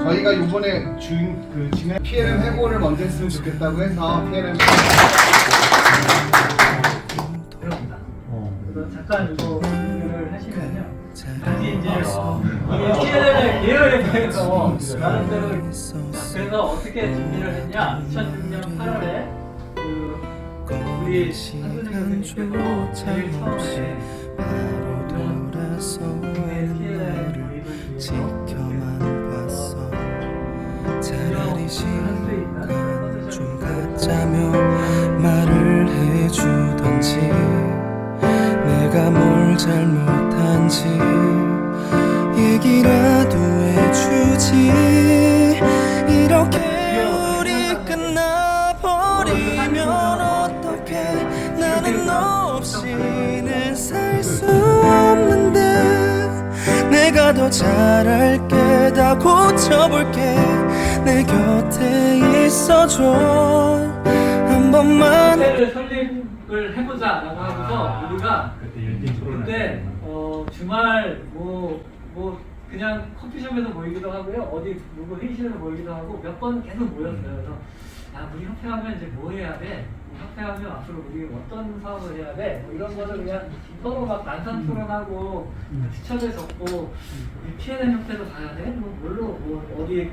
저희가 이번에 진행 PLM 해고를 먼저 했으면 좋겠다고 해서 PLM 그렇습니다. 그래서 잠깐 이거 공유를 하시면요. 여기 이제 이게 PLM의 계열에 대해서 나름대로 그래서 어떻게 준비를 했냐? 2006년 8월에 우리 한준희 선생님께서 제일 처음에 차라리 시간 좀 갖자며 말을 해주던지 내가 뭘 잘못한지 얘기라도 해주지 이렇게 우리 끝나버리면 어떡해 나는 너 없이는 살 수 없는데 내가 더 잘할게 다 고쳐볼게 내 곁에 있어줘 한 번만 카페를 설립을 해보자라고 하고서 우리가 그때 주말 뭐 그냥 커피숍에서 모이기도 하고요 어디 누구 회의실에서 모이기도 하고 몇 번 계속 모였어요. 그래서 우리 협회하면 이제 뭐 해야 돼? 협회하면 앞으로 우리 어떤 사업을 해야 돼? 뭐 이런 거를 그냥 서로 막 난상 토론하고 추천을 적고 우리 PLM 협회도 가야 돼? 뭐 뭘로 뭐 어디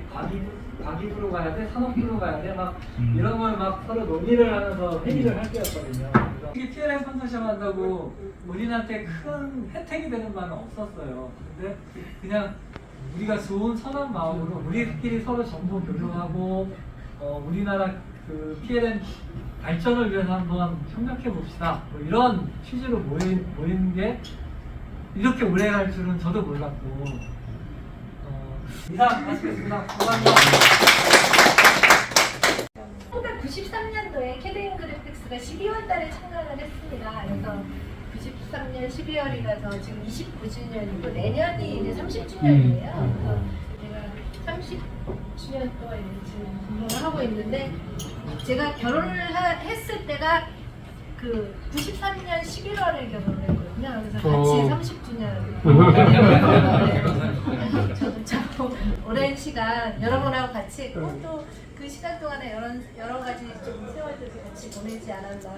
과기부로 가야 돼? 산업부로 가야 돼? 막 이런 걸 막 서로 논의를 하면서 회의를 할 때였거든요. 그래서 이 PLM 컨소시엄 한다고 우리한테 큰 혜택이 되는 바는 없었어요. 근데 그냥 우리가 좋은 선한 마음으로 우리끼리 서로 정보 교류하고 우리나라 그 PLM 발전을 위해서 한번 협력해 봅시다. 뭐 이런 취지로 모인 게 이렇게 오래 갈 줄은 저도 몰랐고 이상 마치겠습니다. 감사합니다. 1993년도에 캐데인 그래픽스가 12월 달에 창간을 했습니다. 그래서 93년 12월이라서 지금 29주년이고 내년이 이제 30주년이에요. 그래서 제가 30주년 동안 지금 근무를 하고 있는데 제가 결혼을 했을 때가 그 93년 11월에 결혼을 했거든요. 그래서 같이 30주년 저도 참 오랜 시간 여러분하고 같이 했고 또 그 시간 동안에 여러 가지 좀 세월들을 같이 보내지 않았나.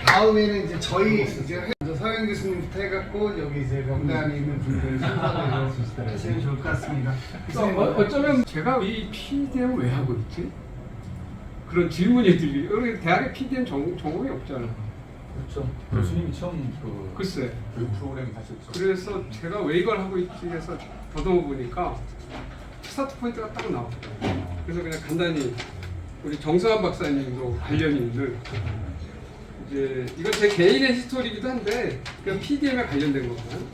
다음에는 이제 저희 이제 서영 교수님부터 해갖고 여기 이제 명단에 있는 분들 순서대로 하시면 좋을 것 같습니다. 어쩌면 제가 이 PDM 왜 하고 있지? 그런 질문이 들리. 우리 대학에 PDM 전공이 없잖아. 그렇죠. 교수님이 처음 글쎄. 교육 프로그램 하셨죠. 그래서 제가 왜 이걸 하고 있지 해서 더듬어 보니까 스타트 포인트가 딱 나왔어요. 그래서 그냥 간단히 우리 정수환 박사님도 관련이 있는 이제 이건 제 개인의 히스토리이기도 한데 그냥 PDM에 관련된 거거든요.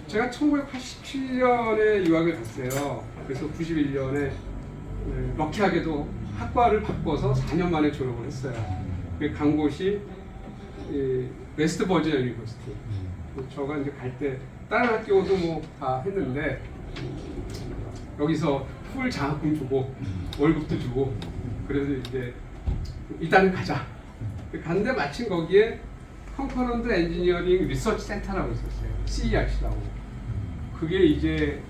제가 1987년에 유학을 갔어요. 그래서 91년에 럭키하게도 학과를 바꿔서 4년 만에 졸업을 했어요. 간 곳이 웨스트 버지니아 유니버시티. 저가 이제 갈 때 다른 학교도 뭐 다 했는데 여기서 풀 장학금 주고 월급도 주고 그래서 이제 일단은 가자. 갔는데 마침 거기에 컨커런트 엔지니어링 리서치 센터라고 있었어요. CERC라고. 그게 이제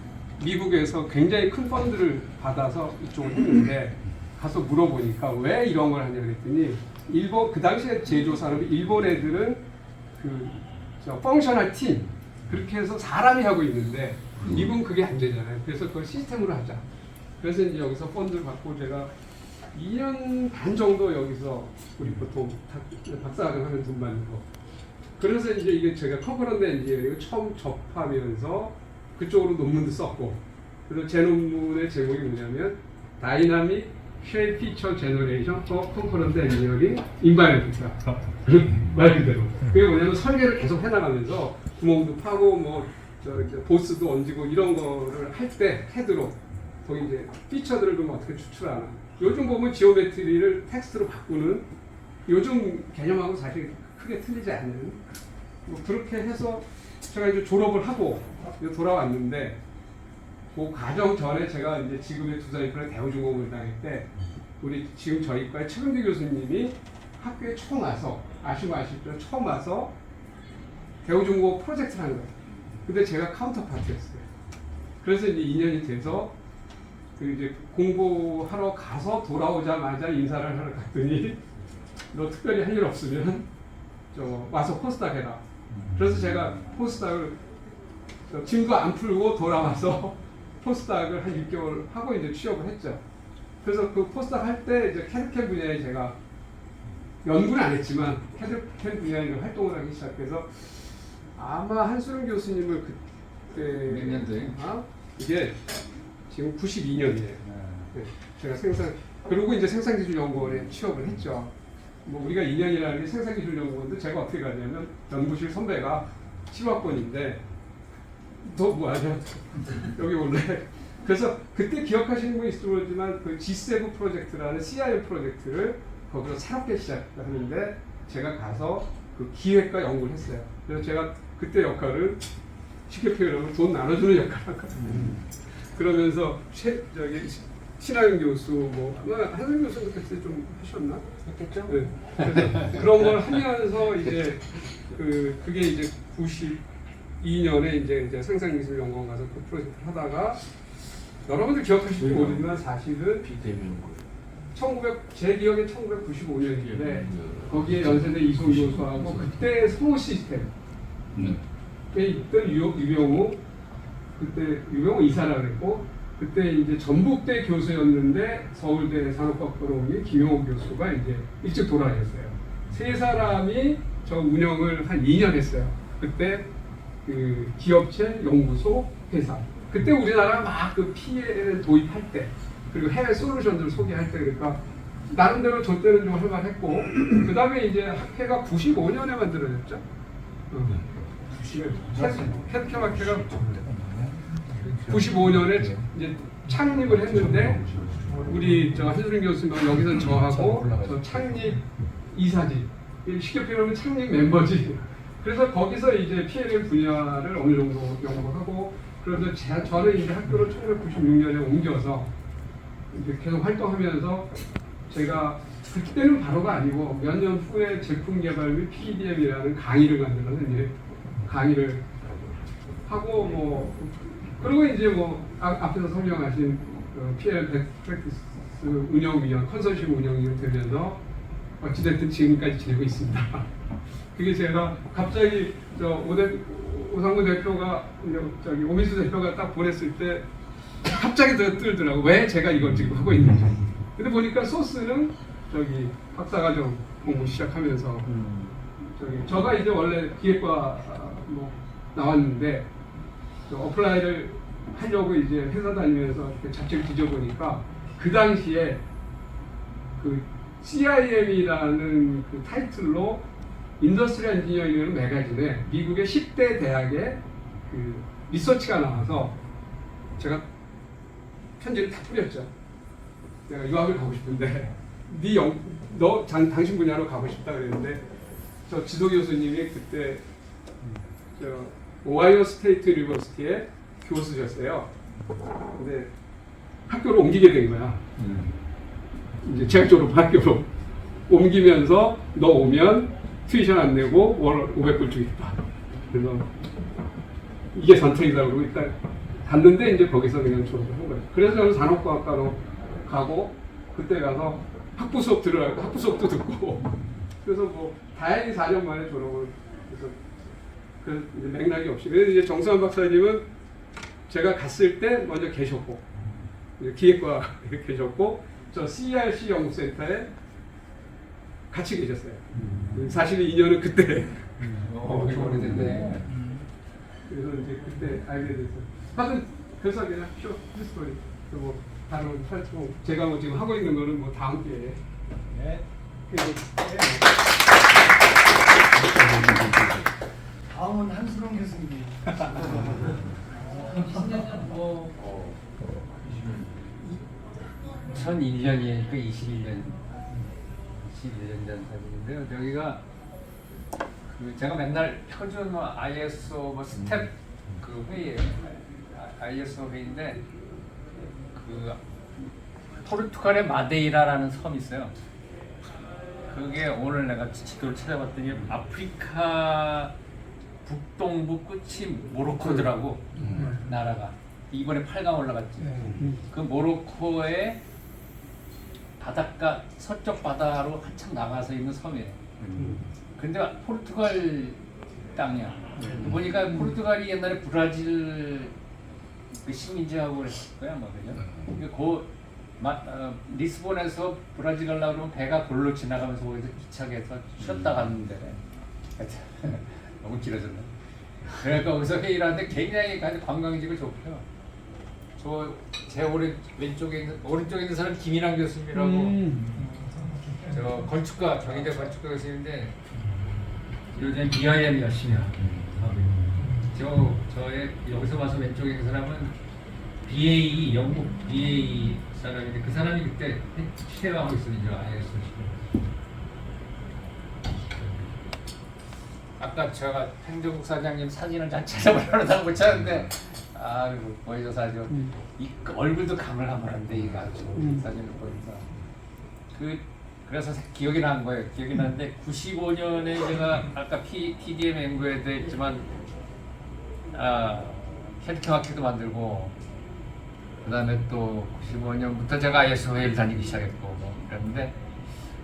미국에서 굉장히 큰 펀드를 받아서 이쪽을 했는데 가서 물어보니까 왜 이런 걸 하냐 그랬더니 일본 그 당시에 제조 산업이 일본 애들은 펑셔널 팀 그렇게 해서 사람이 하고 있는데 미국은 그게 안 되잖아요. 그래서 그걸 시스템으로 하자. 그래서 이제 여기서 펀드를 받고 제가 2년 반 정도 여기서 우리 보통 박사학위 하면 돈 받는 거. 그래서 이제 이게 제가 컨커런트 엔지니어링을 처음 접하면서 그쪽으로 논문도 썼고 그래서 제 논문의 제목이 뭐냐면 다이나믹 쉐입 피처 제너레이션 포 컨커런트 엔지니어링 인바이런먼트다. 말 그대로. 그게 뭐냐면 설계를 계속 해나가면서 구멍도 파고 뭐 보스도 얹고 이런 거를 할 때 헤드로 거기 이제 피처들을 좀 어떻게 추출하나. 요즘 보면 지오메트리를 텍스트로 바꾸는 요즘 개념하고 사실 크게 틀리지 않는 뭐 그렇게 해서 제가 이제 졸업을 하고 이제 돌아왔는데 그 과정 전에 제가 이제 지금의 두산이프라 대우중공을 다닐 때 우리 지금 저희 과의 최근대 교수님이 학교에 처음 와서 아시죠? 처음 와서 대우중공 프로젝트를 하는 거예요. 근데 제가 카운터파트였어요. 그래서 이제 2년이 돼서 그 이제 공부하러 가서 돌아오자마자 인사를 하러 갔더니 너 특별히 할 일 없으면 저 와서 포스닥 해라. 그래서 제가 포스닥을 짐도 안 풀고 돌아와서 포스닥을 한 6개월 하고 이제 취업을 했죠. 그래서 그 포스닥 할 때 이제 캐드캠 분야에 제가 연구는 안 했지만 캐드캠 분야에 활동을 하기 시작해서 아마 한수령 교수님을 그때 몇 년도에? 이게 지금 92년이에요. 네, 제가 그리고 이제 생산기술연구원에 취업을 했죠. 뭐 우리가 2년이라는 게 생산기술연구원도 제가 어떻게 가냐면 연구실 선배가 7학번인데 너 뭐하냐? 여기 올래? 그래서 그때 기억하시는 분 있을지 모르지만 그 G7 프로젝트라는 CIM 프로젝트를 거기서 새롭게 시작하는데 제가 가서 그 기획과 연구를 했어요. 그래서 제가 그때 역할을 쉽게 표현하면 돈 나눠주는 역할을 했거든요. 그러면서 신하영 교수, 뭐 한승 교수도 그때 좀 하셨나? 했겠죠. 네. 그래서 그런 걸 하면서 이제 그게 이제 92년에 이제 생산기술연구원 가서 그 프로젝트를 하다가 여러분들 기억하실지 모르지만 사실은 제 기억에 1995년인데 거기에 연세대 이송 교수하고 그때 성우 시스템 있던 유병우 그때 유병우 이사라 그랬고 그때 이제 전북대 교수였는데 서울대 산업과학과로 옮긴 김용호 교수가 이제 일찍 돌아가셨어요. 세 사람이 저 운영을 한 2년 했어요. 그때 그 기업체, 연구소, 회사. 그때 우리나라 막 그 PL을 도입할 때 그리고 해외 솔루션들 소개할 때 그러니까 나름대로 저 때는 좀 할만했고 그 다음에 이제 학회가 95년에 만들어졌죠. 캐드캠학회가 95년에 이제 창립을 했는데 우리 저 한수린 교수님 여기서 저하고 저 창립 이사지 쉽게 표현하면 창립 멤버지. 그래서 거기서 이제 PLM 분야를 어느 정도 연구하고 그래서 저는 이제 학교를 1996년에 옮겨서 이제 계속 활동하면서 제가 그때는 바로가 아니고 몇 년 후에 제품 개발 및 PDM이라는 강의를 만들어서 이제 강의를 하고 뭐 그리고 이제 뭐 앞에서 설명하신 PL 베스트 프랙티스 운영위원 컨소시엄 운영위원 되면서 어찌됐든 지금까지 지내고 있습니다. 그게 제가 갑자기 오상무 대표가 저기 오민수 대표가 딱 보냈을 때 갑자기 뜨더라고. 왜 제가 이걸 지금 하고 있는지. 근데 보니까 소스는 저기 박사과정 공부 시작하면서 저가 이제 원래 기획과 뭐 나왔는데 어플라이를 하려고 이제 회사 다니면서 잡지를 뒤져보니까 그 당시에 그 CIM이라는 그 타이틀로 인더스트리얼 엔지니어링이라는 매거진에 미국의 10대 대학의 그 리서치가 나와서 제가 편지를 다 뿌렸죠. 내가 유학을 가고 싶은데 당신 분야로 가고 싶다 그랬는데 저 지도 교수님이 그때 저 오하이오 스테이트 유니버시티의 교수셨어요. 근데 학교로 옮기게 된 거야. 이제 재학 졸업 학교로 옮기면서 너 오면 튜이션 안 내고 월 500불 주겠다. 그래서 이게 전통이다 그러고 일단 갔는데 이제 거기서 그냥 졸업을 한 거예요. 그래서 저는 산업과학과로 가고 그때 가서 학부 수업도 듣고 그래서 뭐 다행히 4년 만에 졸업을 해서 그 이제 맥락이 없이 그래서 이제 정수환 박사님은 제가 갔을 때 먼저 계셨고 기획과 계셨고 저 CRC 연구센터에 같이 계셨어요. 사실 인연은 그때. 오래됐네. 그래서 이제 그때 알게 됐어요. 하여튼 그래서 그냥 쇼 스토리. 뭐 다른 활동 제가 뭐 지금 하고 있는 거는 뭐 다음 기회에. 네. 다음은 한수령 교수님이. 2001년이니까 21년 12년 전 사진인데요. 여기가 그 제가 맨날 표준 ISO 뭐 스텝 그 회의예요. ISO 회의인데 그 포르투갈의 마데이라라는 섬이 있어요. 그게 오늘 내가 지도를 찾아봤더니 아프리카 북동부 끝이 모로코더라고 나라가 이번에 8강 올라갔지. 그 모로코의 바닷가 서쪽 바다로 한참 나가서 있는 섬이에요. 근데 포르투갈 땅이야. 보니까 포르투갈이 옛날에 브라질 그 식민지하고 그랬을 거야, 뭐 그죠? 리스본에서 브라질 가려고 그러면 배가 골로 지나가면서 거기서 기차에서 쉬었다 갔는데 너무 길어졌네. 그러니까 거기서 회의를 하는데 굉장히 관광지가 좋고요. 제 오른쪽에 있는 사람 김인환 교수님이라고 저 건축가 경희대 건축가 교수님인데 요즘 BIM 열심히 하고 저의 여기서 와서 왼쪽에 있는 사람은 BAE 영국 BAE 사람인데 그 사람이 그때 취재하고 있었죠. IS 아까 제가 행정국 사장님 사진을 잘 찾아보려다 못 찾았는데 아이고 거기서 아주 이 얼굴도 가물가물한데 이거 아주 사진을 보니까 그래서 기억이 난 거예요. 기억이 나는데 95년에 제가 아까 PDM 연구에도 했지만 캐드캐마키도 만들고 그 다음에 또 95년부터 제가 ISO 회의를 다니기 시작했고 뭐 그랬는데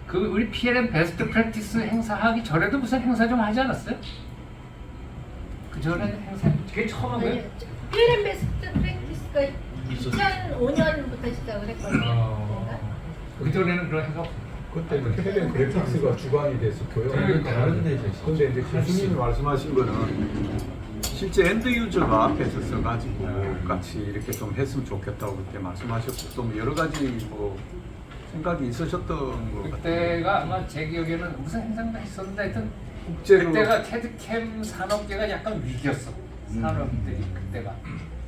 그 우리 PLM 베스트 프랙티스 행사하기 전에도 무슨 행사 좀 하지 않았어요? 그 전에 행사 그게 처음 한 거예요? PLM 베스트 프랙티스가 2005년부터 시작을 했거든요. 그 전에는 그런 행사 그때 PLM 그래픽스가 주관이 됐었고요. 그러니까. 다른 데서 있었죠. 근데 이제 교수님이 말씀하신 거는 실제 엔드 유저가 앞에서 써가지고 같이 이렇게 좀 했으면 좋겠다고 그때 말씀하셨고 또 여러 가지 뭐 생각이 있으셨던 것 같아요. 그때가 아마 제 기억에는 무슨 행사가 있었는데 하여튼 국제로 그때가 캐드캠 산업계가 약간 위기였어. 산업들이 그때가.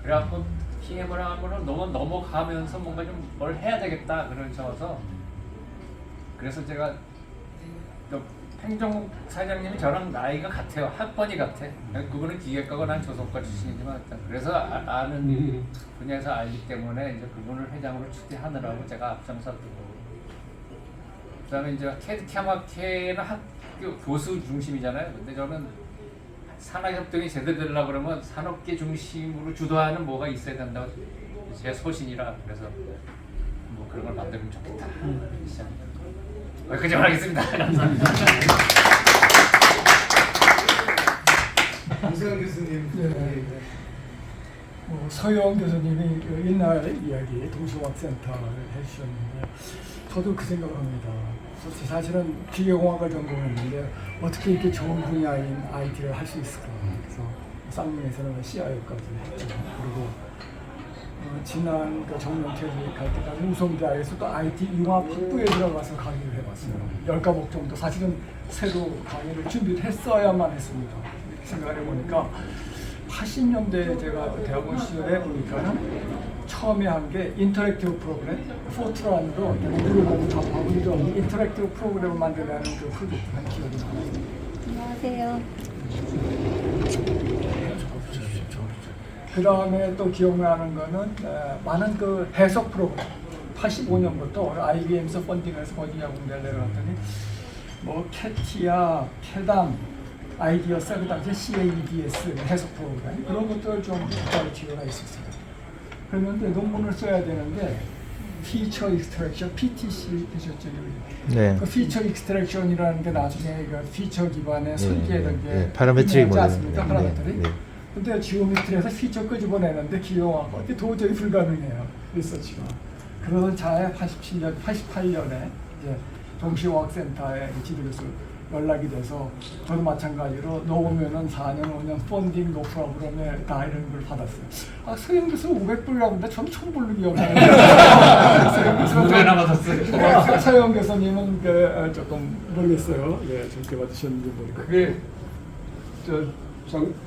그래갖고 PM을 하면은 너무 넘어가면서 뭔가 좀 뭘 해야 되겠다 그러셔서 그래서 제가 또 행정국 사장님이 저랑 나이가 같아요. 학번이 같아. 그분은 기계과고 난 조선과 출신이지만 그래서 아는 분야에서 알기 때문에 이제 그분을 회장으로 추대하느라고 제가 앞장서고 그다음에 이제 캐드캐마케는 학교 교수 중심이잖아요. 근데 저는 산학협동이 제대로 되려고 그러면 산업계 중심으로 주도하는 뭐가 있어야 된다고 제 소신이라 그래서 뭐 그런 걸 만들면 좋겠다. 여기까지만 하겠습니다. 감사합니다. 이세영 교수님. 네. 서영 교수님이 그 옛날 이야기 동시화학센터를 해주셨는데 저도 그 생각을 합니다. 사실은 기계공학을 전공했는데 어떻게 이렇게 좋은 분야인 IT를 할 수 있을까. 그래서 쌍용에서는 CIO까지 했죠. 그리고 지난 그 정년퇴직할 때까지 우성대학에서도 IT 융합 학부에 들어가서 강의를 해봤어요. 10과목 정도 사실은 새로 강의를 준비를 했어야만 했습니다. 이렇게 생각을 해보니까 80년대 제가 대학원 시절에 보니까는 처음에 한 게 인터랙티브 프로그램, 포트란으로 모두를 답하고 이런 인터랙티브 프로그램을 만들려는 그 프로젝트를 한 기억이 나요. 안녕하세요. 그 다음에 또 기억나는 거는 많은 그 해석 프로그램 85년부터 IBM에서 펀딩해서 버지니아 공대를 내려갔더니 뭐 캐티아, 캐담, 아이디어스 그 당시에 CADS 해석 프로그램 그런 것들을 좀 지원가 있었어요. 그런데 논문을 써야 되는데 피처 익스트랙션 (PTC) 되셨죠? 네. 그 피처 익스트랙션이라는 게 나중에 그 피처 기반의 설계된 게 파라메트릭 모델. 않습니까? 파라메트릭. 근데 지오메트리에서 피처 끄집어내는데 기용하고 이게 도저히 불가능해요. 리서치가. 그러던 차에 88년에 이제 동시화학센터에 지도교수 연락이 돼서 저도 마찬가지로 넣으면은 4년, 5년 펀딩 노 프로그램에 다 이런 걸 받았어요. 서영 교수 500불이라고 하는데 전 1000불로 기억나요. 얼마나 받았어요? 서영 교수님은 조금 모르겠어요. 예, 적게 받으셨는지 모르겠어요. 그게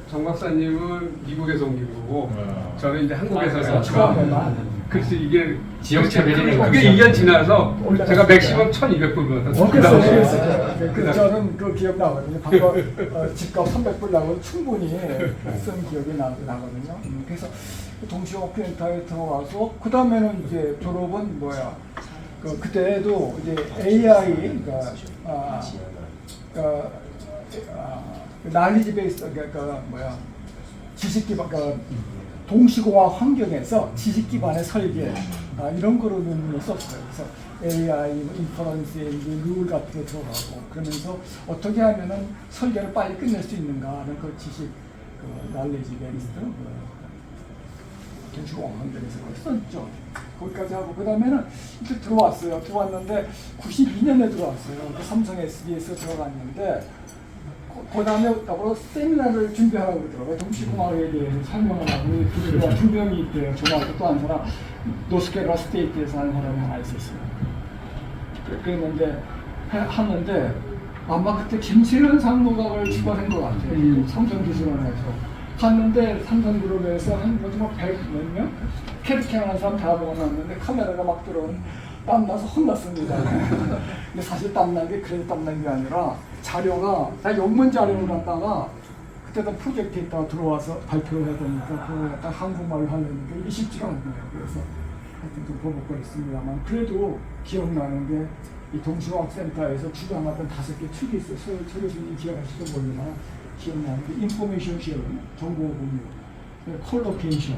정 박사님은 미국에서 온 거고 저는 이제 한국에서 처음에만 그래서 이게 지역 차별이 그게 2년 지나서 올라갔습니다. 제가 맥시멈 1,200불 받았어요. 그 저는 그 기억나거든요. 방금 집값 300불 나고 충분히 쓴 기억이 나거든요. 그래서 동시오펜터에 들어와서 그 다음에는 이제 졸업은 뭐야? 그때도 이제 AI 날리지 베이스 지식 기반 동시공학 환경에서 지식 기반의 설계 이런 거로 논문을 썼어요. 그래서 AI, 인퍼런스, 룰 같은 게 들어가고 그러면서 어떻게 하면은 설계를 빨리 끝낼 수 있는가 하는 그 지식 날리지 베이스 동시공학 환경에서 그걸 썼죠. 거기까지 하고 그 다음에는 이렇게 들어왔어요. 들어왔는데 92년에 들어왔어요. 삼성 SD에서 들어갔는데 그 다음에 앞으로 세미나를 준비하라고 그러더라고요. 동시공학에 대해서 설명을 하고 그래서 2명이 있대요. 저하고 또 한 사람 노스캐롤라 스테이트에서 하는 사람이 하나 있었어요. 그랬는데 하는데 아마 그때 김세현 상무각을 추가한 것 같아요. 삼성기술원에서 갔는데 삼성그룹에서 한 마지막 100몇 명? 캐릭터하는 사람 다 모아놨는데 카메라가 막 들어오는 땀나서 혼났습니다. 근데 사실 땀난 게 그래도 땀난 게 아니라 자료가 다 영문 자료를 갖다가 그때도 프로젝트에 있다가 들어와서 발표를 해야 되니까 그걸 갖다 한국말로 하려니까 이게 쉽지가 않네요. 그래서 하여튼 좀 버벅거렸습니다만 그래도 기억나는 게 이 동시공학센터에서 주장하던 5개 축이 있어요. 서교수님 기억하실지 모르지만 기억나는 게 인포메이션 쉐어링, 정보 공유, 콜로케이션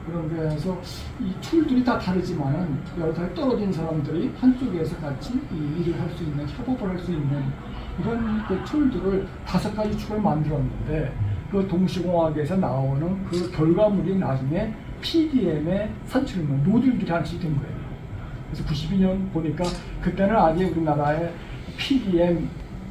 그런 데서 이 툴들이 다 다르지만은 여러 가지 떨어진 사람들이 한쪽에서 같이 이 일을 할 수 있는 협업을 할 수 있는 이런 그 툴들을 5가지 축을 만들었는데 그 동시공학에서 나오는 그 결과물이 나중에 PDM에 산출된 모듈들이 하나씩 된 거예요. 그래서 92년 보니까 그때는 아직 우리나라에 PDM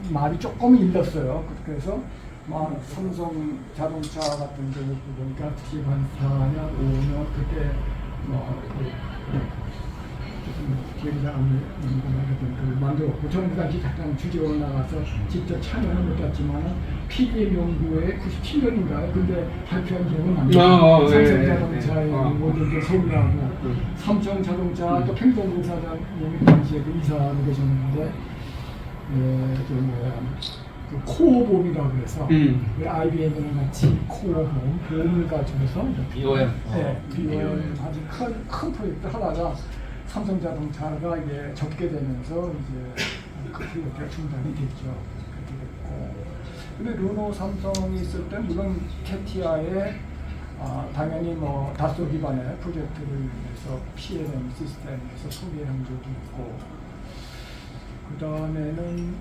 말이 조금 일렀어요. 그래서 막 삼성 자동차 같은 경우 보니까 특히 한 4년, 5년 그때 기억이 잘 안 나는 거 만들었고 저는 그 당시 잠깐 주재원으로 나가서 직접 참여는 못했지만 PDM 연구에 97년인가요? 근데 발표한 기억은 납니다. 삼성 자동차의 모든 게 소개하고 삼성 자동차 또 행정부사장님이 당시에 그 이사로 계셨는데 그 코어봄이라고 그래서 IBM이랑 같이 코어봄 보험을 가지고서 BOM BOM 아주 큰 프로젝트 하다가 삼성자동차가 이제 접게 되면서 이제 그 프로젝트가 중단이 됐죠. 그렇게 됐고 근데 르노 삼성이 있을 때 물론 캐티아에 당연히 뭐 다소 기반의 프로젝트를 위해서 PLM 시스템에서 소개한 적이 있고 그 다음에는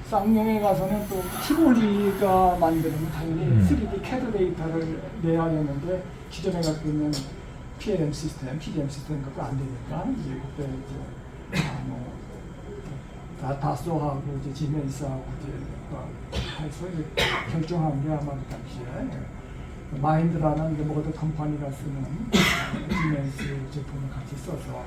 쌍용에 가서는 또 티볼리가 만드는 당연히 3D CAD 데이터를 내야 되는데 기존에 갖고 있는 PLM 시스템, PDM 시스템 갖고 안 되니까 이제 그때 이제 다소하고 이제 지멘스하고 이제 해서 결정한 게 아마 그 당시에 마인드라는 모든 컴퍼니가 쓰는 지멘스 제품을 같이 써서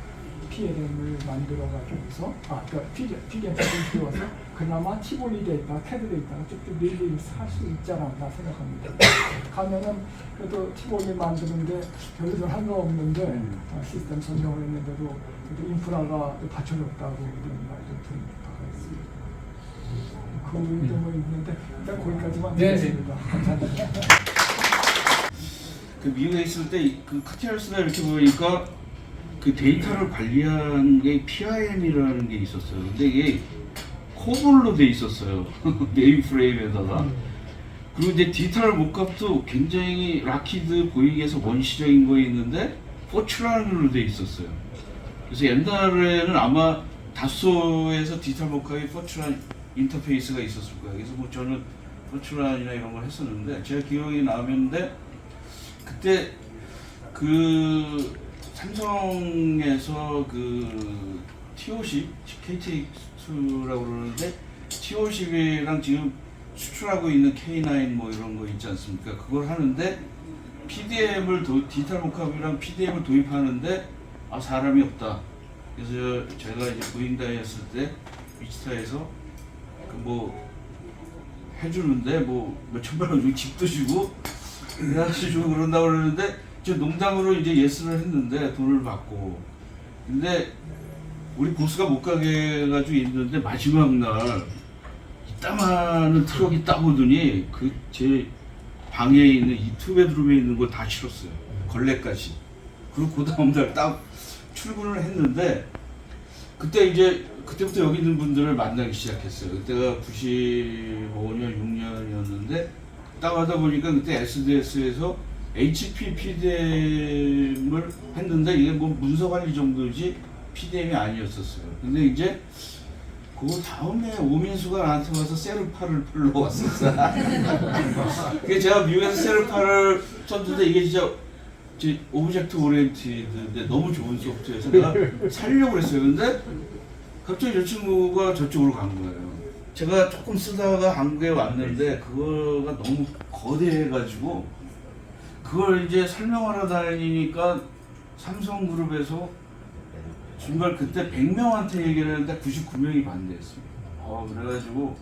PLM을 만들어가지고서 그러니까 PDM 시스템을 들어와서 그나마 티볼리 데이터, CAD 데이터가 쭉쭉 릴리스 할 수 있지 않았나 생각합니다. 가면은 그래도 티볼리 만드는데 별로 한 거 없는데 시스템 선정을 했는데도 인프라가 받쳐줬다고 이런 말도 들은 바가 있습니다. 그 의도も있는데 일단 거기까지만 드리겠습니다. 감사합니다. 그 미국에 있을 때 그 카티알스가 이렇게 보니까 그 데이터를 관리한 게 PIM이라는 게 있었어요. 근데 이게 코볼로 돼 있었어요. 메인 프레임에다가. 그리고 이제 디지털 모캅도 굉장히 라키드 보잉에서 원시적인 거 있는데 포츄란으로 돼 있었어요. 그래서 옛날에는 아마 다소에서 디지털 모캅이 포츄란 인터페이스가 있었을 거예요. 그래서 뭐 저는 포츄란이나 이런 걸 했었는데 제가 기억이 나는데 그때 그 삼성에서 그 T50, KT2라고 그러는데 T50이랑 지금 수출하고 있는 K9 뭐 이런 거 있지 않습니까? 그걸 하는데 PDM을 디지털 모캅이랑 PDM을 도입하는데 사람이 없다. 그래서 제가 이제 보잉다에 했을 때 위치타에서 그 뭐 해주는데 뭐 몇천만 원 주고 집도 주고 그냥 주고 그런다고 그러는데 저 농담으로 이제 예스를 했는데 돈을 받고. 근데 우리 보스가 못 가게 해가지고 있는데 마지막 날 이따만한 트럭이 따보더니 그 제 방에 있는 이 투베드룸에 있는 걸 다 실었어요. 걸레까지. 그리고 그 다음 날 딱 출근을 했는데 그때부터 여기 있는 분들을 만나기 시작했어요. 그때가 95년, 6년이었는데 딱 하다 보니까 그때 SDS에서 HP PDM을 했는데 이게 뭐 문서 관리 정도지 PDM이 아니었었어요. 근데 이제 그 다음에 오민수가 나한테 와서 세르파를 풀러 왔었어. 그게 제가 미국에서 세르파를 썼는데 이게 진짜 오브젝트 오리엔티드인데 너무 좋은 소프트웨어에서 내가 살려고 했어요. 근데 갑자기 저 친구가 저쪽으로 간 거예요. 제가 조금 쓰다가 한국에 왔는데 그거가 너무 거대해가지고 그걸 이제 설명하러 다니니까 삼성그룹에서 정말 그때 100명한테 얘기를 했는데 99명이 반대했습니다. 그래가지고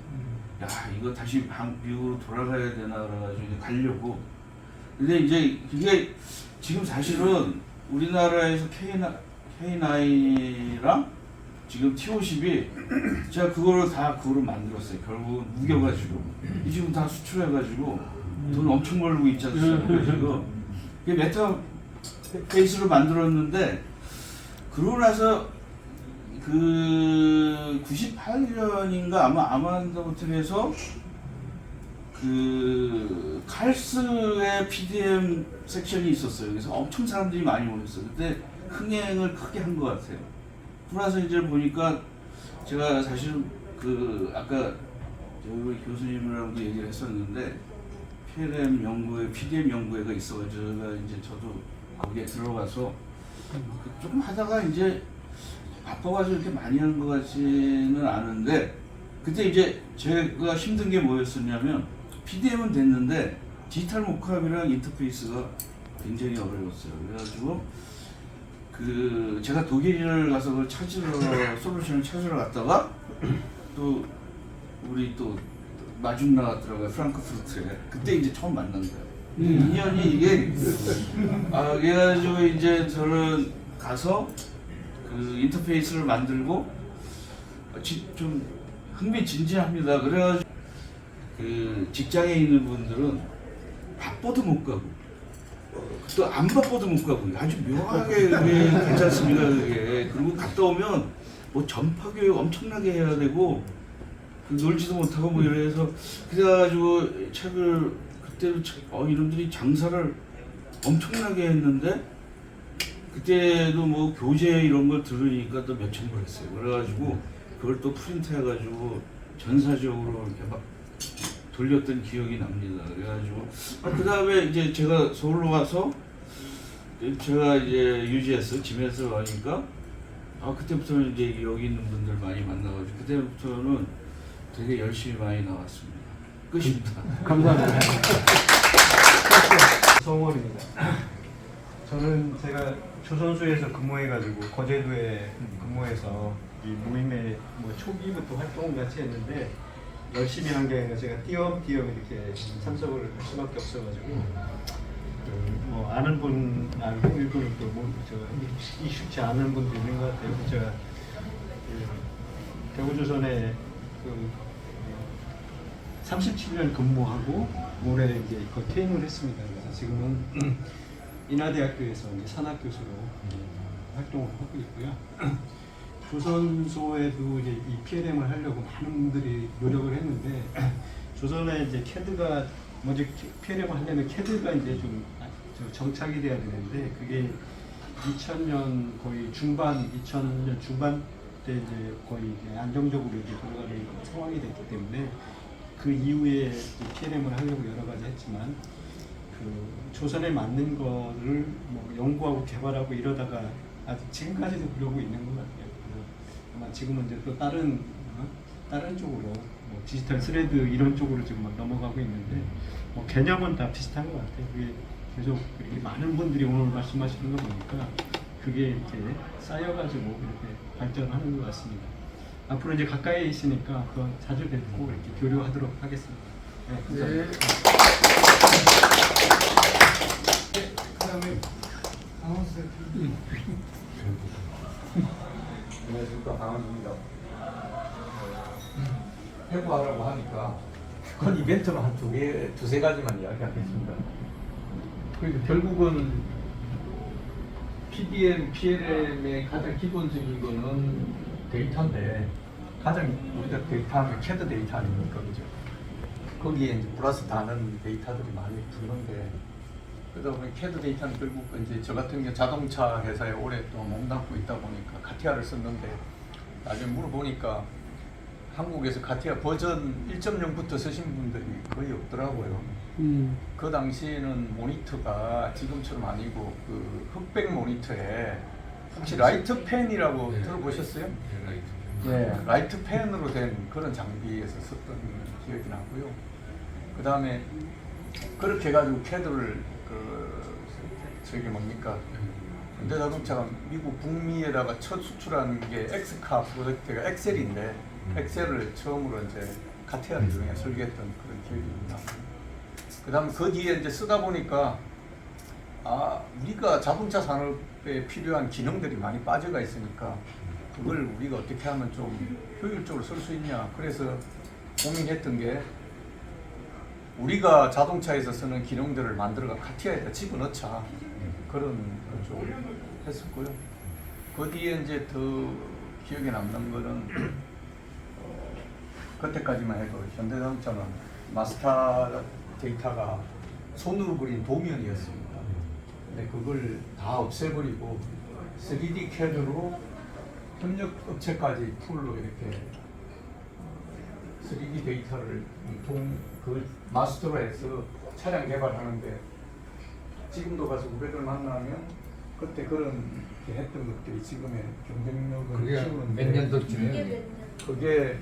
야 이거 다시 미국으로 돌아가야 되나 그래가지고 이제 가려고. 근데 이제 그게 지금 사실은 우리나라에서 K9이랑 지금 T50이 제가 그거를 만들었어요. 결국은 우겨가지고 지금 다 수출해가지고 돈 엄청 벌고 있지 않습니까? 지금 메타페이스를 만들었는데 그러고 나서 그 98년인가 아마 아만다부터에서 그 칼스의 PDM 섹션이 있었어요. 그래서 엄청 사람들이 많이 모였어요. 그때 흥행을 크게 한 것 같아요. 그러나서 이제 보니까 제가 사실은 그 아까 저희 교수님이랑도 얘기를 했었는데 PDM 연구회가 있어가지고 제가 이제 저도 거기에 들어가서 조금 하다가 이제 바빠가지고 이렇게 많이 하는 것 같지는 않은데 그때 이제 제가 힘든 게 뭐였었냐면 PDM은 됐는데 디지털 모캅이랑 인터페이스가 굉장히 어려웠어요. 그래가지고 그 제가 독일을 가서 그걸 솔루션을 찾으러 갔다가 또 우리 또 마중 나왔더라고요. 프랑크푸르트에. 그때 이제 처음 만난 거예요. 인연이 이게 그래가지고 이제 저는 가서 그 인터페이스를 만들고 좀 흥미진진합니다. 그래가지고 그 직장에 있는 분들은 바빠도 못 가고 또 안 바빠도 못 가고 아주 묘하게 그게 괜찮습니다. 그게. 그리고 갔다 오면 뭐 전파 교육 엄청나게 해야 되고 놀지도 못하고 뭐 이래서 그래가지고 책을 그때도 이놈들이 장사를 엄청나게 했는데 그때도 뭐 교재 이런 걸 들으니까 또 몇천 불 했어요. 그래가지고 그걸 또 프린트해가지고 전사적으로 이렇게 막 돌렸던 기억이 납니다. 그래가지고 그 다음에 이제 제가 서울로 가서 제가 이제 UGS 지메스를 가니까 그때부터는 이제 여기 있는 분들 많이 만나가지고 그때부터는 되게 열심히 많이 나왔습니다. 끝입니다. 감사합니다. 성원입니다. 저는 제가 조선소에서 근무해가지고 거제도에 근무해서 이 모임에 뭐 초기부터 활동을 같이 했는데 열심히 한 게 아니라 제가 띄엄띄엄 이렇게 참석을 할 수밖에 없어가지고 뭐 아는 분 알고 일부는 또뭐저 익숙치 않은 분도 있는 것 같아요. 제가 대구조선에 37년 근무하고 올해 이제 거의 퇴임을 했습니다. 그래서 지금은 인하대학교에서 이제 산학교수로 활동을 하고 있고요. 조선소에도 이제 이 PLM을 하려고 많은 분들이 노력을 했는데 조선에 이제 CAD가 먼저 PLM을 하려면 CAD가 이제 좀 정착이 돼야 되는데 그게 2000년 거의 중반, 2000년 중반 때 이제 거의 이제 안정적으로 이제 돌아가는 상황이 됐기 때문에 그 이후에 PLM을 하려고 여러 가지 했지만 그 조선에 맞는 거를 뭐 연구하고 개발하고 이러다가 아직 지금까지도 그러고 있는 것 같아요. 아마 지금은 이제 또 다른 쪽으로 뭐 디지털 스레드 이런 쪽으로 지금 막 넘어가고 있는데 뭐 개념은 다 비슷한 것 같아요. 그게 계속 이렇게 많은 분들이 오늘 말씀하시는 거 보니까 그게 이렇게 쌓여가지고 이렇게 발전하는 것 같습니다. 앞으로 이제 가까이에 있으니까 그 자주 뵙고 이렇게 교류하도록 하겠습니다. 네, 감사합니다. 그다음에 아나운서 안녕하십니까, 강원입니다. 해부하라고 하니까 그건 이벤트만 한 두세 가지만 이야기하겠습니다. 그러니까 결국은 PDM, PLM의 가장 기본적인 거는 데이터인데 가장 우리가 데이터하면 CAD 데이터 아닙니까, 그죠? 거기에 이제 플러스 다른 데이터들이 많이 붙는데 그러다 보니 CAD 데이터는 결국 이제 저 같은 경우 자동차 회사에 오랫동안 몸담고 있다 보니까 카티아를 썼는데 나중에 물어보니까 한국에서 카티아 버전 1.0부터 쓰신 분들이 거의 없더라고요. 그 당시에는 모니터가 지금처럼 아니고 그 흑백 모니터에 혹시 라이트 펜이라고 들어보셨어요? 예, 라이트 펜으로 된 그런 장비에서 썼던 기억이 나고요. 그 다음에 그렇게 해가지고 CAD를 저기 뭡니까? 현대자동차가 미국 북미에다가 첫 수출한 게 엑스카 프로젝트가 엑셀인데 엑셀을 처음으로 이제 카티아를 이용해 설계했던 그런 기억이 나고. 그 다음 그 뒤에 이제 쓰다 보니까 우리가 자동차 산업에 필요한 기능들이 많이 빠져가 있으니까 그걸 우리가 어떻게 하면 좀 효율적으로 쓸 수 있냐. 그래서 고민했던 게 우리가 자동차에서 쓰는 기능들을 만들어가 카티아에다 집어넣자. 그런 걸 좀 했었고요. 그 뒤에 이제 더 기억에 남는 거는 그때까지만 해도 현대자동차는 마스터 데이터가 손으로 그린 도면이었습니다. 근데 그걸 다 없애버리고 3D CAD로 협력 업체까지 풀로 이렇게 3D 데이터를 그 마스터로 해서 차량 개발하는데 지금도 가서 후배들 만나면 그때 그런 게 했던 것들이 지금의 경쟁력을 그게 키우는데 몇 년도쯤이에요? 그게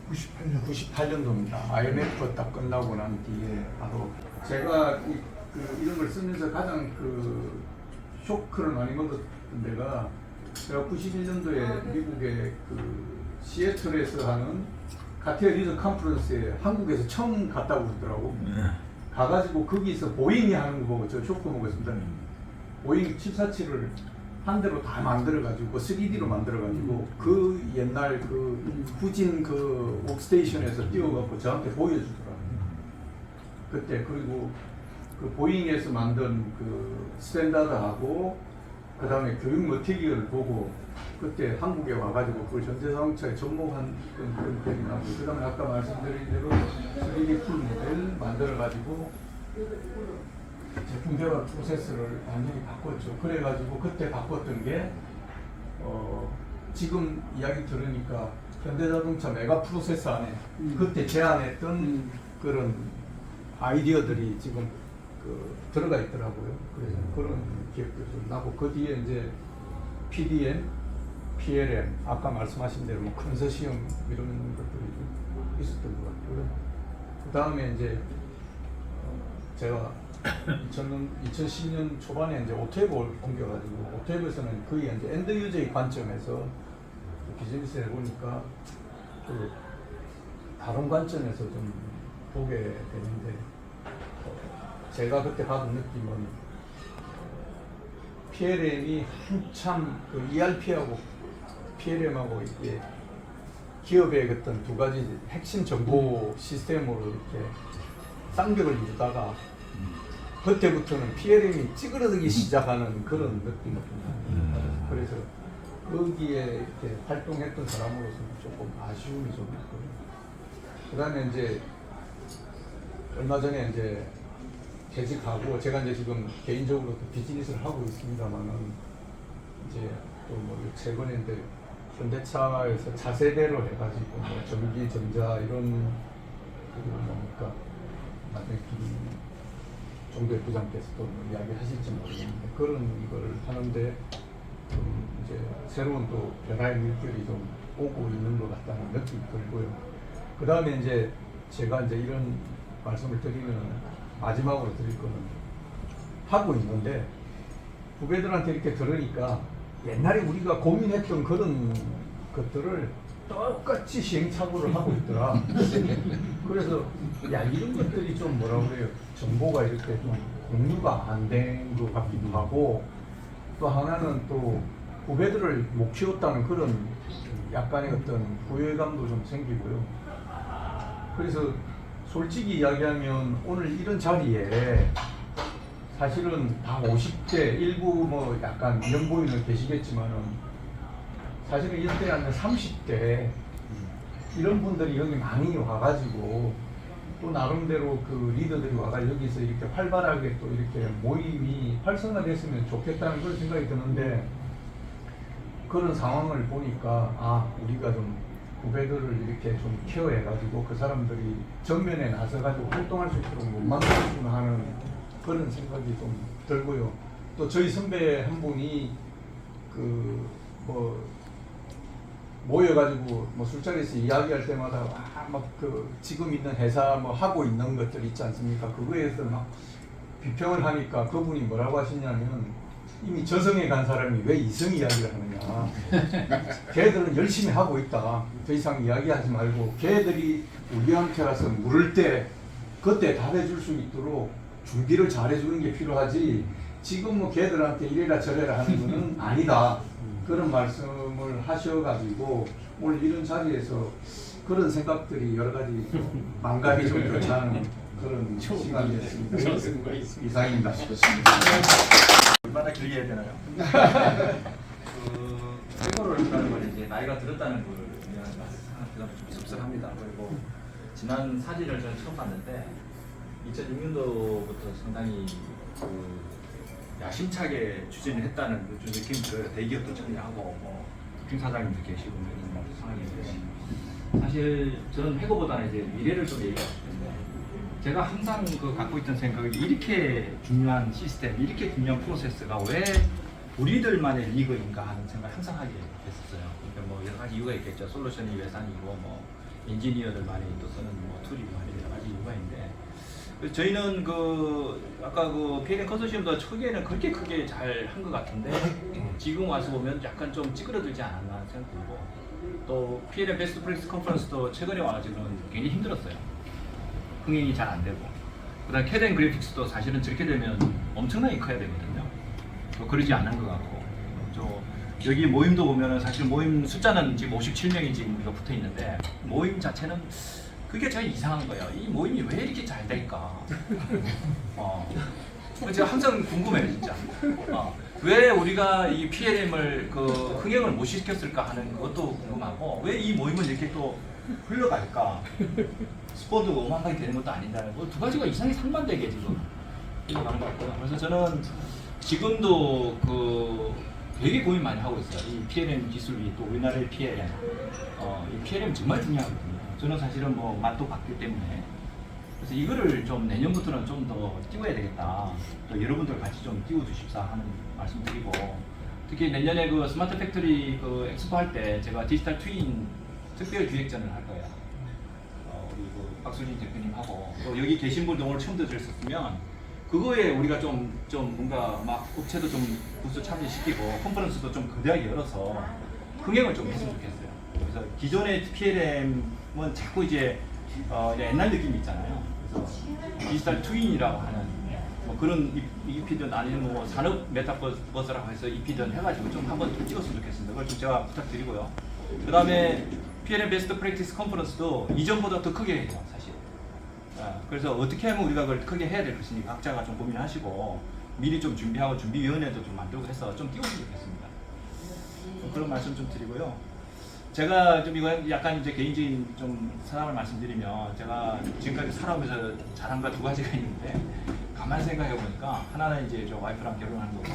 98년도입니다. IMF 딱 끝나고 난 뒤에 바로 제가 이런 걸 쓰면서 가장 그 쇼크를 많이 먹었던 데가 제가 91년도에 미국의 그 시애틀에서 하는 카티아 리전 컨퍼런스에 한국에서 처음 갔다고 그러더라고. 가가지고 거기서 보잉이 하는 거 보고 저 쇼크 먹었습니다. 보잉 747을 한 대로 다 만들어가지고 3D로 만들어가지고 그 옛날 그 후진 그 웍스테이션에서 띄워갖고 저한테 보여주더라고요. 그때 그리고 그 보잉에서 만든 그 스탠다드하고 그 다음에 교육 머티리얼을 보고 그때 한국에 와가지고 그걸 현대자동차에 접목한 그런 기억이 나고 그 다음에 아까 말씀드린 대로 3D 풀 모델 만들어가지고 제품 개발 프로세스를 완전히 바꿨죠. 그래가지고 그때 바꿨던 게 지금 이야기 들으니까 현대자동차 메가 프로세서 안에 그때 제안했던 그런 아이디어들이 지금 들어가 있더라고요. 그래서 그런 기억도 좀 나고 그 뒤에 이제 PDM, PLM 아까 말씀하신 대로 뭐 컨소시엄 이런 것들이 좀 있었던 것 같고요. 그 다음에 이제 제가 2010년 초반에 이제 오토앱을 옮겨가지고 오토앱에서는 거의 이제 엔드 유저의 관점에서 비즈니스를 보니까 그 다른 관점에서 좀 보게 되는데 제가 그때 받은 느낌은 PLM이 한참 그 ERP하고 PLM하고 이게 기업의 어떤 두 가지 핵심 정보 시스템으로 이렇게 쌍벽을 이루다가 그때부터는 PLM이 찌그러들기 시작하는 그런 느낌이었습니다. 그래서 거기에 이렇게 활동했던 사람으로서는 조금 아쉬움이 좀 있고요. 그 다음에 이제 얼마 전에 이제 퇴직하고 제가 이제 지금 개인적으로 또 비즈니스를 하고 있습니다만은 이제 또 뭐 최근에 이제 현대차에서 차세대로 해가지고 뭐 전기, 전자 이런 뭡니까 나중에 정도의 부장께서도 이야기하실지 모르겠는데 그런 걸 하는데 좀 이제 새로운 또 변화의 물결이 좀 오고 있는 것 같다는 느낌이 들고요. 그 다음에 이제 제가 이제 이런 말씀을 드리면 마지막으로 드릴 거는 하고 있는데 후배들한테 이렇게 들으니까 옛날에 우리가 고민했던 그런 것들을 똑같이 시행착오를 하고 있더라. 그래서 야 이런 것들이 좀 뭐라 그래요, 정보가 이렇게 좀 공유가 안 된 것 같기도 하고, 또 하나는 또 후배들을 못 키웠다는 그런 약간의 어떤 후회감도 좀 생기고요. 그래서 솔직히 이야기하면 오늘 이런 자리에 사실은 다 50대, 일부 뭐 약간 연보이는 계시겠지만은 사실은 이런 때 아니라 30대 이런 분들이 여기 많이 와가지고 또 나름대로 그 리더들이 와가 여기서 이렇게 활발하게 또 이렇게 모임이 활성화됐으면 좋겠다는 그런 생각이 드는데, 그런 상황을 보니까 아 우리가 좀 후배들을 이렇게 좀 케어해가지고 그 사람들이 전면에 나서가지고 활동할 수 있도록 못 만들었구나 하는 그런 생각이 좀 들고요. 또 저희 선배 한 분이 그 뭐 모여가지고 뭐 술자리에서 이야기할 때마다 막 그 지금 있는 회사 뭐 하고 있는 것들 있지 않습니까? 그거에 대해서 막 비평을 하니까 그분이 뭐라고 하시냐면, 이미 저승에 간 사람이 왜 이성 이야기를 하느냐. 걔들은 열심히 하고 있다. 더 이상 이야기하지 말고 걔들이 우리한테 와서 물을 때 그때 답해줄 수 있도록 준비를 잘해주는 게 필요하지, 지금 뭐 걔들한테 이래라 저래라 하는 거는 아니다. 그런 말씀을 하셔가지고 오늘 이런 자리에서 그런 생각들이 여러 가지 망각이 좀 교차하는 그런 시간이었습니다. 이상입니다. 얼마나 길게 해야 되나요? 세월을 한다는 건 이제 나이가 들었다는 걸 의미하는 생각보다 좀 씁쓸합니다. 그리고 지난 사진을 저는 처음 봤는데 2006년도부터 상당히 야심차게 추진을 했다는 좀 느낌이 들어요. 대기업도 정리하고 뭐 부팀사장님도 계시고 이런 상황인데, 사실 저는 회고보다는 이제 미래를 좀 얘기하고 싶은데, 제가 항상 갖고 있던 생각이 이렇게 중요한 시스템, 이렇게 중요한 프로세스가 왜 우리들만의 리그인가 하는 생각을 항상 하게 됐었어요. 그러니까 뭐 여러 가지 이유가 있겠죠. 솔루션이 외산이고 뭐 엔지니어들만이 또 쓰는 뭐 툴이고 하는 여러 가지 이유가 있는데, 저희는 아까 PLM 컨소시엄도 초기에는 그렇게 크게 잘 한 것 같은데 지금 와서 보면 약간 좀 찌그러들지 않았나 생각 들고, 또 PLM 베스트 프랙티스 컨퍼런스도 최근에 와가지고는 굉장히 힘들었어요. 흥행이 잘 안 되고, 그다음 캐드 앤 그래픽스도 사실은 저렇게 되면 엄청나게 커야 되거든요. 또 그러지 않은 것 같고, 여기 모임도 보면은 사실 모임 숫자는 지금 57명이 지금 우리가 붙어 있는데, 모임 자체는 그게 제가 이상한 거예요. 이 모임이 왜 이렇게 잘 될까? 제가 항상 궁금해요, 진짜. 왜 우리가 이 PLM을 흥행을 못 시켰을까 하는 것도 궁금하고, 왜 이 모임은 이렇게 또 흘러갈까? 스포도 오만하게 되는 것도 아닌데, 두 가지가 이상하게 상반되게 지금 흘러가는 것 같고요. 그래서 저는 지금도 되게 고민 많이 하고 있어요. 이 PLM 기술이 또 우리나라의 PLM, 이 PLM 정말 중요하거든요. 저는 사실은 뭐 맛도 봤기 때문에, 그래서 이거를 좀 내년부터는 좀 더 띄워야 되겠다. 또 여러분들 같이 좀 띄워주십사 하는 말씀 드리고, 특히 내년에 스마트 팩토리 엑스포 할 때 제가 디지털 트윈 특별 기획전을 할 거예요. 우리 박수진 대표님하고 또 여기 계신 분들 오늘 처음 들으셨으면 그거에 우리가 좀 뭔가 막 업체도 좀 부스 참여시키고 컨퍼런스도 좀 거대하게 열어서 흥행을 좀 했으면 좋겠어요. 그래서 기존의 PLM은 자꾸 이제 옛날 느낌이 있잖아요. 그래서 디지털 트윈이라고 하는 뭐 그런 EP든 아니면 뭐 산업 메타버스라고 해서 EP든 해가지고 좀 한번 좀 찍었으면 좋겠습니다. 그걸 좀 제가 부탁드리고요. 그 다음에 PLM 베스트 프랙티스 컨퍼런스도 이전보다 더 크게 해요, 사실. 그래서 어떻게 하면 우리가 그걸 크게 해야 될 것인지 각자가 좀 고민하시고 미리 좀 준비하고 준비위원회도 좀 만들고 해서 좀 띄웠으면 좋겠습니다. 그런 말씀 좀 드리고요. 제가 좀 이거 약간 이제 개인적인 좀 사람을 말씀드리면, 제가 지금까지 살아오면서 잘한 거 두 가지가 있는데, 가만히 생각해 보니까 하나는 이제 저 와이프랑 결혼하는 거고,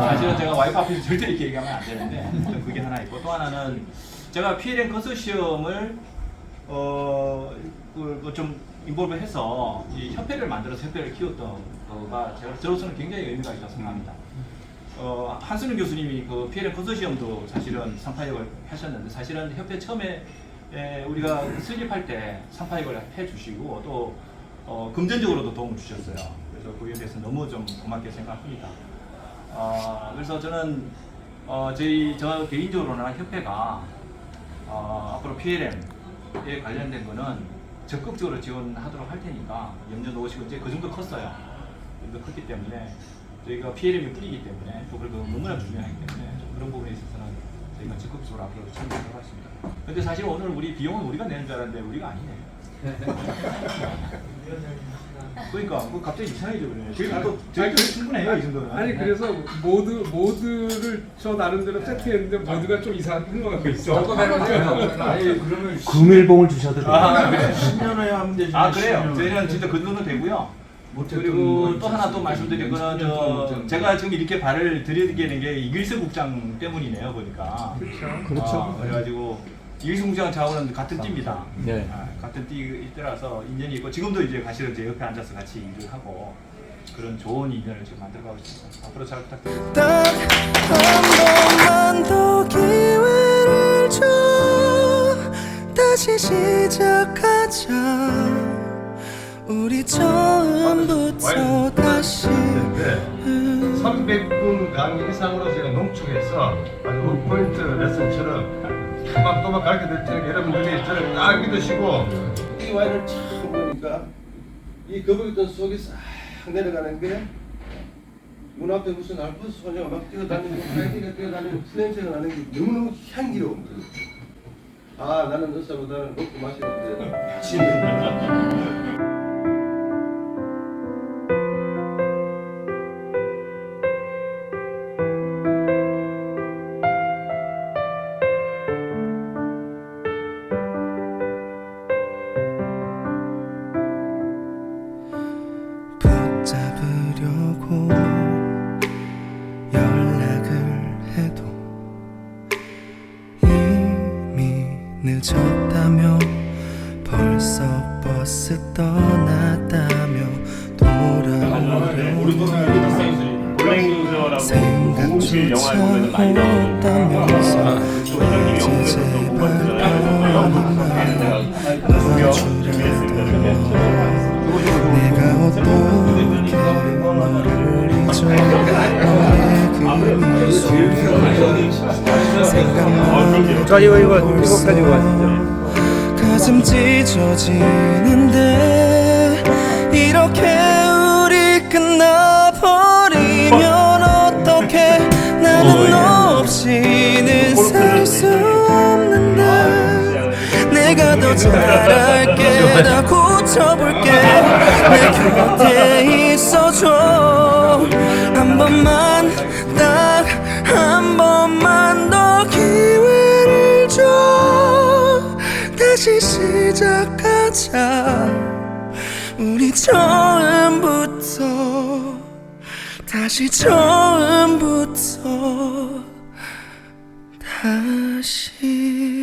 사실은 제가 와이프 앞에서 절대 이렇게 얘기하면 안 되는데 그게 하나 있고, 또 하나는 제가 PLM 컨소시엄을 좀 인볼브해서 이 협회를 만들어서 협회를 키웠던 거가 저로서는 굉장히 의미가 있다고 생각합니다. 한순윤 교수님이 PLM 컨소시엄도 사실은 상파역을 하셨는데, 사실은 협회 처음에 우리가 설립할 때 상파역을 해주시고 또 금전적으로도 도움을 주셨어요. 그래서 그에 대해서 너무 좀 고맙게 생각합니다. 그래서 저는 저 개인적으로는 협회가 앞으로 PLM에 관련된 거는 적극적으로 지원하도록 할 테니까 염려 놓으시고 이제 그 정도 컸어요. 그 정도 컸기 때문에 저희가 PLM이 뿌리기 때문에 또 그리고 너무나 중요하기 때문에 좀 그런 부분에 있어서는 저희가 적극적으로 앞으로 참여하도록 하겠습니다. 근데 사실 오늘 우리 비용은 우리가 내는 줄 알았는데 우리가 아니네. 그러니까 그 갑자기 이상해져 버리네. 저희 충분해요 이 정도는. 아니 그래서 모드를 저 나름대로 세팅했는데 모드가 좀 이상한 것 같고 있어. 구밀봉을 주셔도 돼요. 그래. 10년에 하면 되지. 그래요. 저희는 진짜 그 정도 되고요. 그리고 또 하나 또 말씀드린 거는 제가 지금 이렇게 발을 들이게 된 게 이길수 국장 때문이네요 보니까. 그렇죠. 그래가지고 이길수 국장 저하고는 같은 띠입니다. 네. 같은 띠라서 인연이 있고 지금도 이제 사실은 제 옆에 앉아서 같이 일을 하고 그런 좋은 인연을 지금 만들어가고 있습니다. 앞으로 잘 부탁드리겠습니다. 딱 한 번만 더 기회를 줘 다시 시작하자 우리 처음부터 다시 300분 강의 이상으로 제가 농축해서 아주 포인트 레슨처럼 또박 가르쳐 드릴 테니까 여러분들이 저를 딱 믿으시고 이 와인을 참 보니까 이 거북이돈 속이 싹 내려가는 게 눈앞에 무슨 알프스 소녀가 막 뛰어다니고 하이디가 뛰어다니고 풀냄새가 나는 게 너무너무 향기로운 거예요. 나는 의사보다는 먹고 마시는데 붙잡으려고 연락을 해도 이미 늦었다며 벌써 버스 떠났다며 돌아오려고 생각조차 없다면서 이제 제발 내가 어떻게 너를 잊어 너의 그 미소를 생각만 이거까지 가슴 찢어지는데 이렇게 우리 끝나버리면 어떡해 나는 너 없이는 살 수 없는데 내가 더 잘할게 다 고쳐볼게 내 곁에 있어줘 한 번만 딱 한 번만 더 기회를 줘 다시 시작하자 우리 처음부터 다시 처음부터 다시